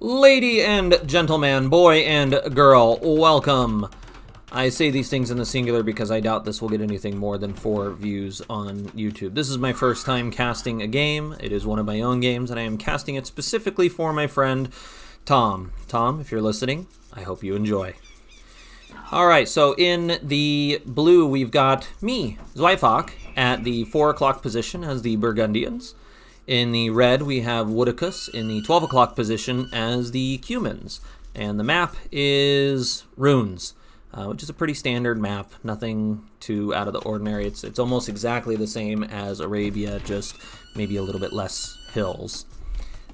Lady and gentleman, boy and girl, welcome. I say these things in the singular because I doubt this will get anything more than 4 views on YouTube. This is my first time casting a game. It is one of my own games, and I am casting it specifically for my friend Tom. Tom, if you're listening, I hope you enjoy. Alright, so in the blue we've got me, Zweifach, at the 4 o'clock position as the Burgundians. In the red, we have Woodicus in the 12 o'clock position as the Cumans. And the map is Runes, which is a pretty standard map, nothing too out of the ordinary. It's almost exactly the same as Arabia, just maybe a little bit less hills.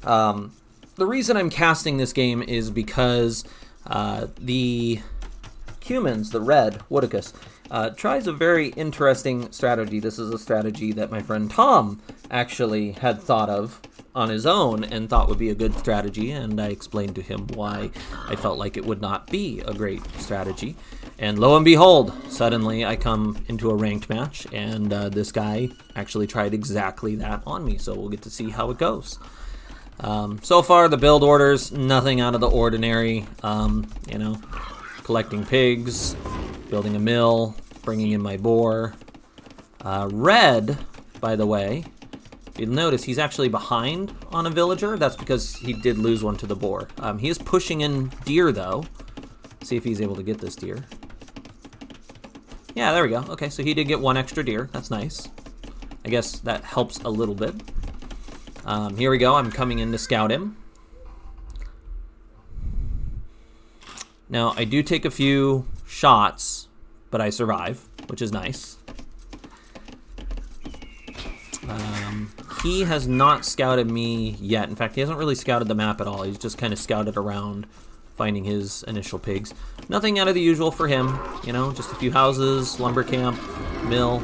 The reason I'm casting this game is because the Cumans, the red, Woodicus, tries a very interesting strategy. This is a strategy that my friend Tom actually had thought of on his own and thought would be a good strategy, and I explained to him why I felt like it would not be a great strategy. And lo and behold, suddenly I come into a ranked match, and this guy actually tried exactly that on me, so we'll get to see how it goes. So far, the build orders, nothing out of the ordinary. Collecting pigs, building a mill, bringing in my boar. Red, by the way, you'll notice he's actually behind on a villager. That's because he did lose one to the boar. He is pushing in deer, though. See if he's able to get this deer. Yeah, there we go. Okay, so he did get 1 extra deer. That's nice. I guess that helps a little bit. Here we go. I'm coming in to scout him. Now, I do take a few shots, but I survive, which is nice. He has not scouted me yet. In fact, he hasn't really scouted the map at all. He's just kind of scouted around, finding his initial pigs. Nothing out of the usual for him, just a few houses, lumber camp, mill.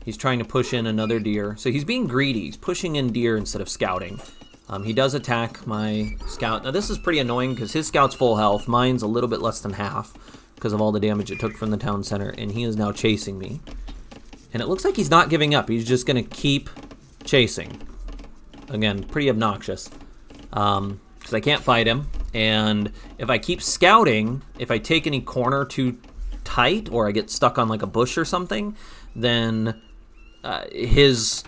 He's trying to push in another deer. So he's being greedy. He's pushing in deer instead of scouting. He does attack my scout. Now this is pretty annoying because his scout's full health. Mine's a little bit less than half because of all the damage it took from the town center, and he is now chasing me. And it looks like he's not giving up. He's just going to keep chasing. Again, pretty obnoxious because I can't fight him. And if I keep scouting, if I take any corner too tight or I get stuck on like a bush or something, then his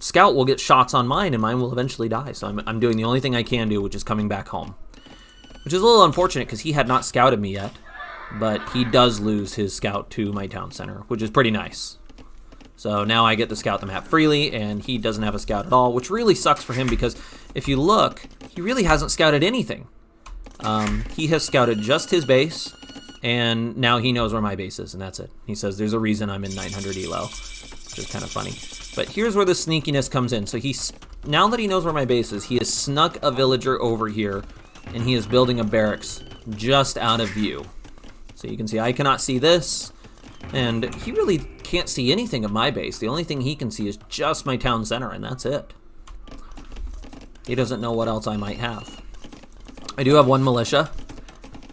scout will get shots on mine, and mine will eventually die. So I'm doing the only thing I can do, which is coming back home. Which is a little unfortunate because he had not scouted me yet, but he does lose his scout to my town center, which is pretty nice. So now I get to scout the map freely, and he doesn't have a scout at all, which really sucks for him because if you look, he really hasn't scouted anything. He has scouted just his base, and now he knows where my base is, and that's it. He says there's a reason I'm in 900 elo, which is kind of funny. But here's where the sneakiness comes in. So now that he knows where my base is, he has snuck a villager over here, and he is building a barracks just out of view. So you can see I cannot see this, and he really can't see anything of my base. The only thing he can see is just my town center, and that's it. He doesn't know what else I might have. I do have 1 militia.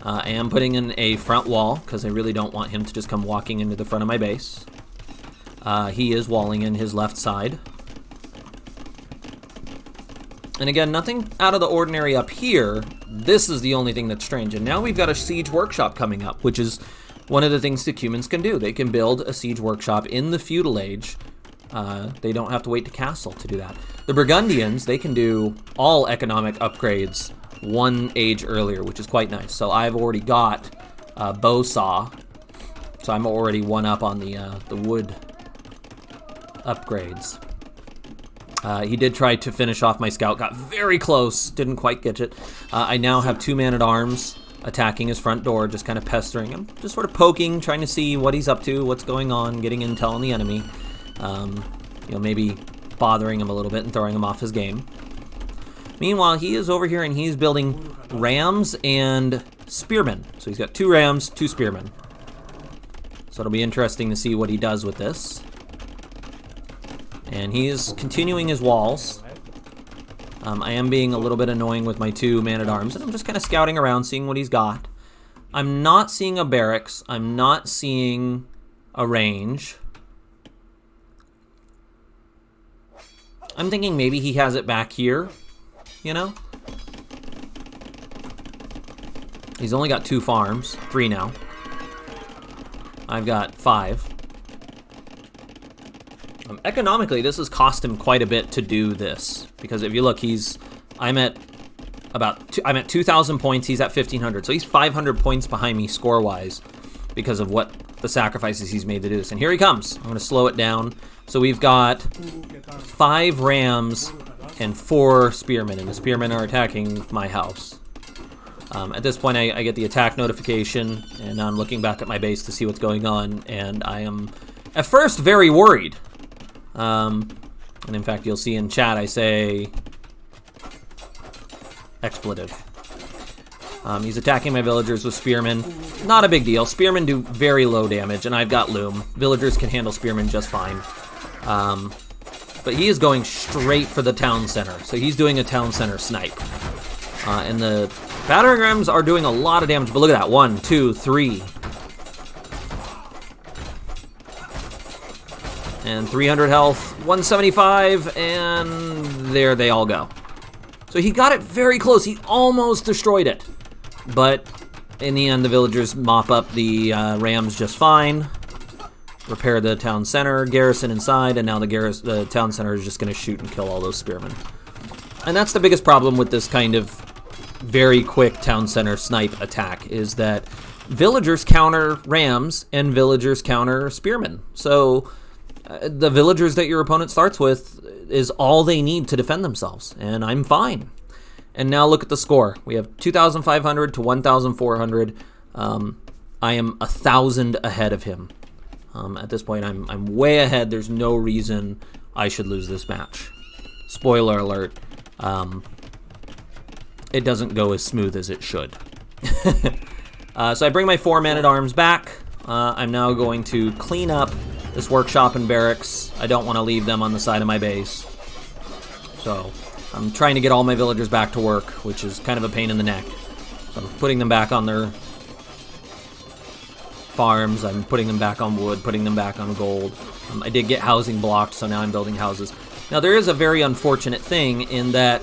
I am putting in a front wall because I really don't want him to just come walking into the front of my base. He is walling in his left side. And again, nothing out of the ordinary up here. This is the only thing that's strange. And now we've got a siege workshop coming up, which is one of the things the Cumans can do. They can build a siege workshop in the feudal age. They don't have to wait to castle to do that. The Burgundians, they can do all economic upgrades 1 age earlier, which is quite nice. So I've already got a bow saw. So I'm already 1 up on the wood upgrades. He did try to finish off my scout, got very close, didn't quite get it. I now have 2 man-at-arms attacking his front door, just kind of pestering him, just sort of poking, trying to see what he's up to, what's going on, getting intel on the enemy. Maybe bothering him a little bit and throwing him off his game. Meanwhile, he is over here and he's building rams and spearmen. So he's got 2 rams, 2 spearmen. So it'll be interesting to see what he does with this. And he is continuing his walls. I am being a little bit annoying with my 2 man-at-arms, and I'm just kind of scouting around, seeing what he's got. I'm not seeing a barracks. I'm not seeing a range. I'm thinking maybe he has it back here, you know? He's only got 2 farms, 3 now. I've got 5. Economically, this has cost him quite a bit to do this, because if you look, I'm at 2,000 points. He's at 1,500, so he's 500 points behind me score-wise because of what the sacrifices he's made to do this. And here he comes. I'm going to slow it down. So we've got 5 rams and 4 spearmen, and the spearmen are attacking my house. At this point, I get the attack notification, and I'm looking back at my base to see what's going on, and I am, at first, very worried. And in fact, you'll see in chat, I say expletive. He's attacking my villagers with spearmen. Not a big deal. Spearmen do very low damage, and I've got loom. Villagers can handle spearmen just fine. But he is going straight for the town center. So he's doing a town center snipe. And the battering rams are doing a lot of damage, but look at that. 1, 2, 3. And 300 health, 175, and there they all go. So he got it very close. He almost destroyed it. But in the end, the villagers mop up the rams just fine. Repair the town center, garrison inside, and now the town center is just going to shoot and kill all those spearmen. And that's the biggest problem with this kind of very quick town center snipe attack, is that villagers counter rams and villagers counter spearmen. So the villagers that your opponent starts with is all they need to defend themselves, and I'm fine. And now look at the score. We have 2,500 to 1,400. I am 1,000 ahead of him. At this point, I'm way ahead. There's no reason I should lose this match. Spoiler alert. It doesn't go as smooth as it should. So I bring my 4 man-at-arms back. I'm now going to clean up this workshop and barracks. I don't want to leave them on the side of my base. So I'm trying to get all my villagers back to work, which is kind of a pain in the neck. So I'm putting them back on their farms. I'm putting them back on wood, putting them back on gold. I did get housing blocked, so now I'm building houses. Now there is a very unfortunate thing in that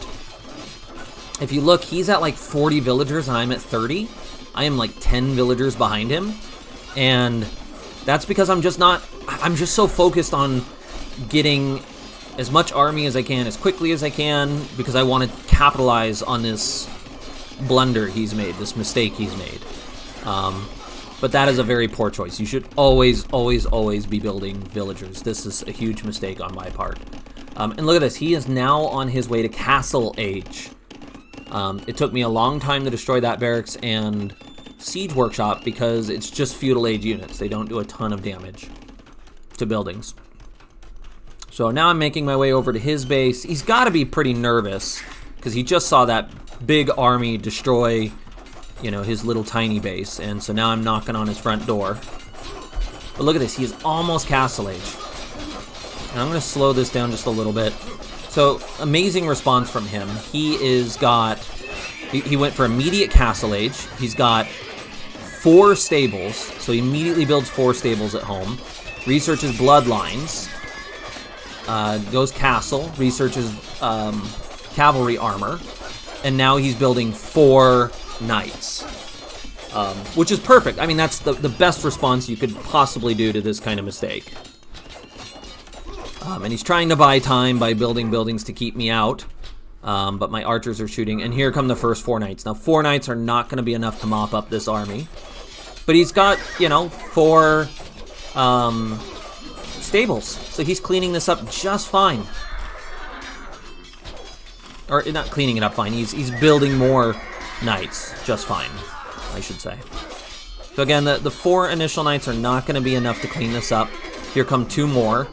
if you look, he's at like 40 villagers and I'm at 30. I am like 10 villagers behind him. And that's because I'm just so focused on getting as much army as I can, as quickly as I can, because I want to capitalize on this blunder he's made, this mistake he's made. But that is a very poor choice. You should always, always, always be building villagers. This is a huge mistake on my part. And look at this. He is now on his way to Castle Age. It took me a long time to destroy that barracks and siege workshop because it's just feudal age units. They don't do a ton of damage to buildings. So now I'm making my way over to his base. He's got to be pretty nervous because he just saw that big army destroy, you know, his little tiny base. And so now I'm knocking on his front door. But look at this. He is almost Castle Age. And I'm going to slow this down just a little bit. So amazing response from him. He went for immediate Castle Age. He's got 4 stables. So he immediately builds 4 stables at home. Researches bloodlines. Goes castle. Researches cavalry armor. And now he's building 4 knights. Which is perfect. I mean, that's the best response you could possibly do to this kind of mistake. And he's trying to buy time by building buildings to keep me out. But my archers are shooting. And here come the first 4 knights. Now, 4 knights are not going to be enough to mop up this army. But he's got, you know, 4 stables. So he's cleaning this up just fine. Or not cleaning it up fine. He's building more knights just fine, I should say. So again, the 4 initial knights are not going to be enough to clean this up. Here come 2 more.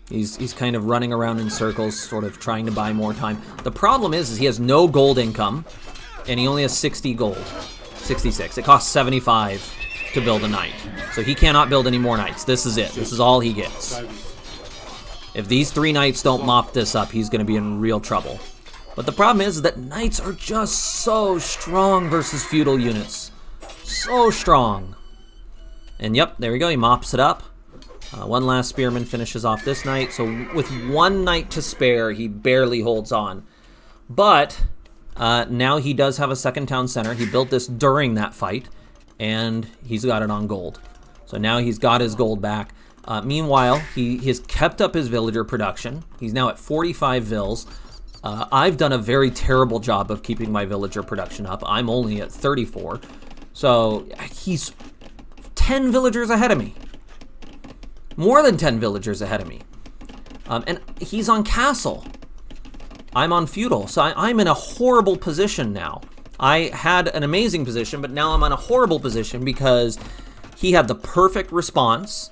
He's kind of running around in circles, sort of trying to buy more time. The problem is he has no gold income, and he only has 60 gold. 66. It costs 75 to build a knight. So he cannot build any more knights. This is it. This is all he gets. If these 3 knights don't mop this up, he's going to be in real trouble. But the problem is that knights are just so strong versus feudal units. So strong. And yep, there we go. He mops it up. One last spearman finishes off this knight. So with one knight to spare, he barely holds on. But now he does have a second town center. He built this during that fight, and he's got it on gold. So now he's got his gold back. Meanwhile, he has kept up his villager production. He's now at 45 vills. I've done a very terrible job of keeping my villager production up. I'm only at 34. So he's 10 villagers ahead of me. More than 10 villagers ahead of me. And he's on castle. I'm on feudal. So I'm in a horrible position now. I had an amazing position, but now I'm in a horrible position because he had the perfect response,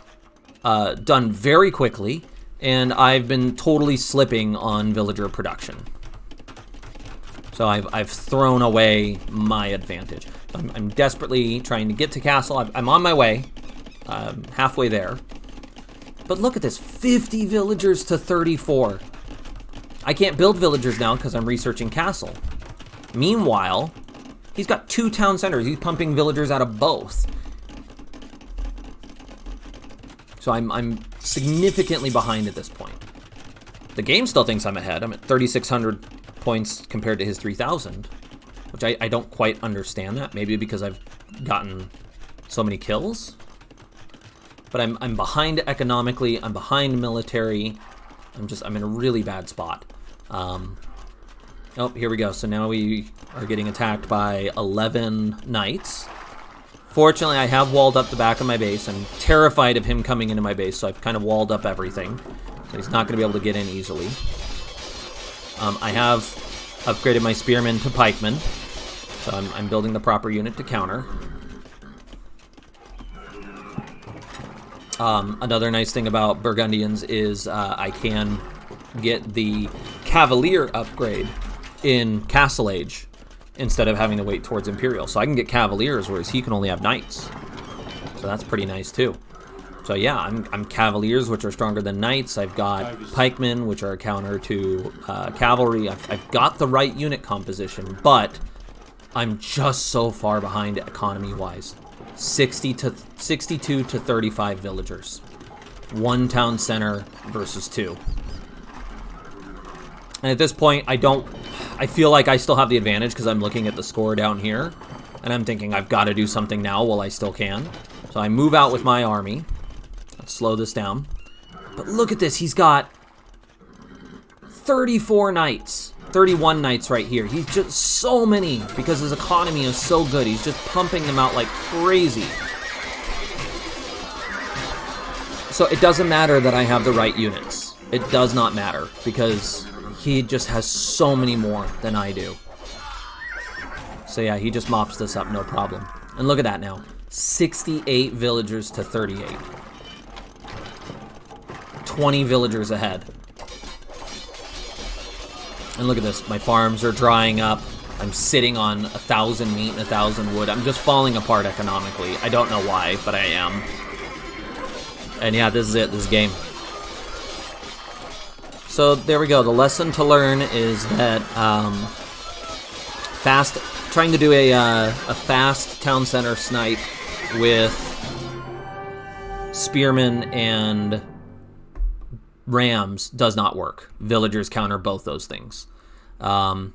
done very quickly, and I've been totally slipping on villager production. So I've thrown away my advantage. I'm desperately trying to get to castle. I'm on my way, halfway there. But look at this, 50 villagers to 34. I can't build villagers now because I'm researching castle. Meanwhile, he's got 2 town centers. He's pumping villagers out of both. So I'm significantly behind at this point. The game still thinks I'm ahead. I'm at 3,600 points compared to his 3,000, which I don't quite understand that. Maybe because I've gotten so many kills. But I'm behind economically. I'm behind military. I'm in a really bad spot. Oh, here we go. So now we are getting attacked by 11 knights. Fortunately, I have walled up the back of my base. I'm terrified of him coming into my base, so I've kind of walled up everything. So he's not going to be able to get in easily. I have upgraded my spearmen to pikemen, so I'm building the proper unit to counter. Another nice thing about Burgundians is I can get the Cavalier upgrade in Castle Age instead of having to wait towards Imperial. So I can get Cavaliers, whereas he can only have Knights. So that's pretty nice too. So yeah, I'm Cavaliers, which are stronger than Knights. I've got Pikemen, which are a counter to Cavalry. I've got the right unit composition, but I'm just so far behind economy-wise. 62 to 35 villagers. 1 town center versus 2. And at this point, I feel like I still have the advantage because I'm looking at the score down here. And I'm thinking I've got to do something now while I still can. So I move out with my army. Let's slow this down. But look at this. He's got 34 knights. 31 knights right here. He's just so many because his economy is so good. He's just pumping them out like crazy. So it doesn't matter that I have the right units. It does not matter because he just has so many more than I do. So yeah, he just mops this up, no problem. And look at that now. 68 villagers to 38. 20 villagers ahead. And look at this, my farms are drying up. I'm sitting on 1,000 meat and 1,000 wood. I'm just falling apart economically. I don't know why, but I am. And yeah, this is it, this game. So there we go. The lesson to learn is that trying to do a fast town center snipe with spearmen and rams does not work. Villagers counter both those things. The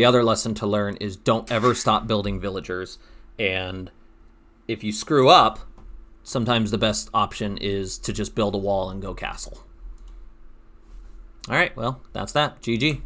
other lesson to learn is don't ever stop building villagers. And if you screw up, sometimes the best option is to just build a wall and go castle. All right, well, that's that. GG.